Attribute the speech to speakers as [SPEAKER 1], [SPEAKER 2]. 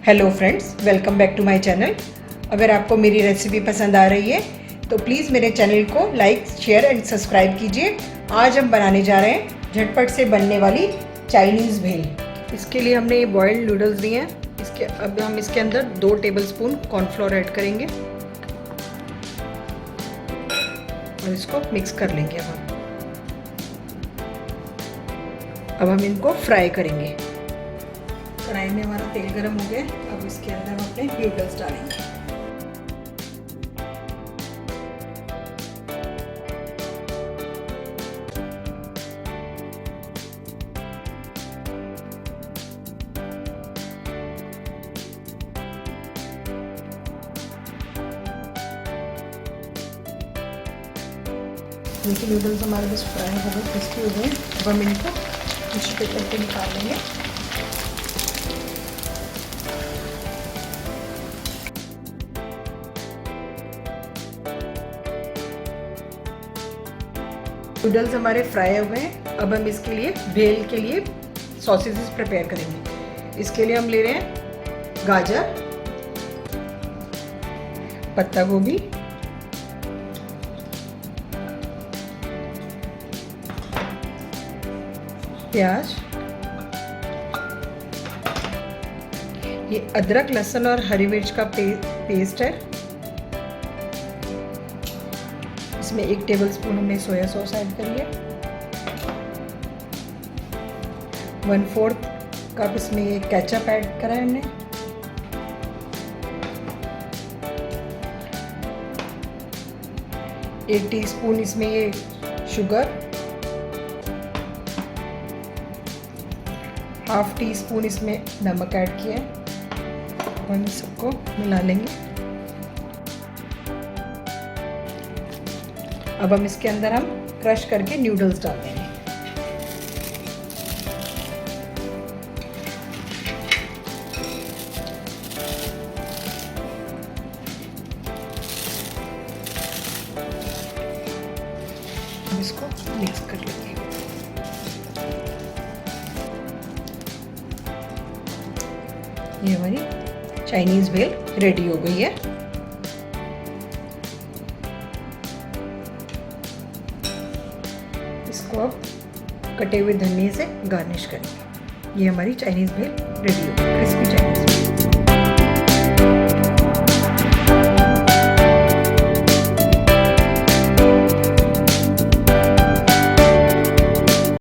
[SPEAKER 1] Hello friends, welcome back to my channel. अगर आपको मेरी रेसिपी पसंद आ रही है तो प्लीज़ मेरे चैनल को लाइक, शेयर एंड सब्सक्राइब कीजिए। आज हम बनाने जा रहे हैं झटपट से बनने वाली चाइनीज़ भेल। इसके लिए हमने ये बॉइल्ड नूडल्स लिए हैं। अब हम इसके अंदर 2 टेबलस्पून कॉर्नफ्लोर ऐड करेंगे और इसको मिक्स कर लेंगे। अब हम इनको फ्राई करेंगे। कढ़ाई में हमारा तेल गरम हो गया। अब इसके अंदर हम अपने नूडल्स डालेंगे। देखिए नूडल्स हमारे बस फ्राई हो गए, क्रिस्पी हो गए। अब हम इनको टिश्यू पेपर पे निकाल लेंगे। नूडल्स हमारे फ्राई हो गए। अब हम इसके लिए भेल के लिए सॉसेजेस प्रिपेयर करेंगे। इसके लिए हम ले रहे हैं गाजर, पत्ता गोभी, प्याज, ये अदरक, लहसुन और हरी मिर्च का पेस्ट है। इसमें 1 टेबलस्पून हमने सोया सॉस ऐड करी है। 1/4 कप इसमें ये केचप ऐड करा है हमने। एक टीस्पून इसमें ये शुगर, 1/2 टीस्पून इसमें नमक ऐड किया है। हम सबको मिला लेंगे। अब हम इसके अंदर क्रश करके नूडल्स डाल देंगे। हम इसको मिक्स कर लेंगे। ये हमारी चाइनीज़ भेल रेडी हो गई है। इसको अब कटे हुए धनिये से गार्निश करेंगे। ये हमारी चाइनीज़ भेल रेडी हो गई, क्रिस्पी।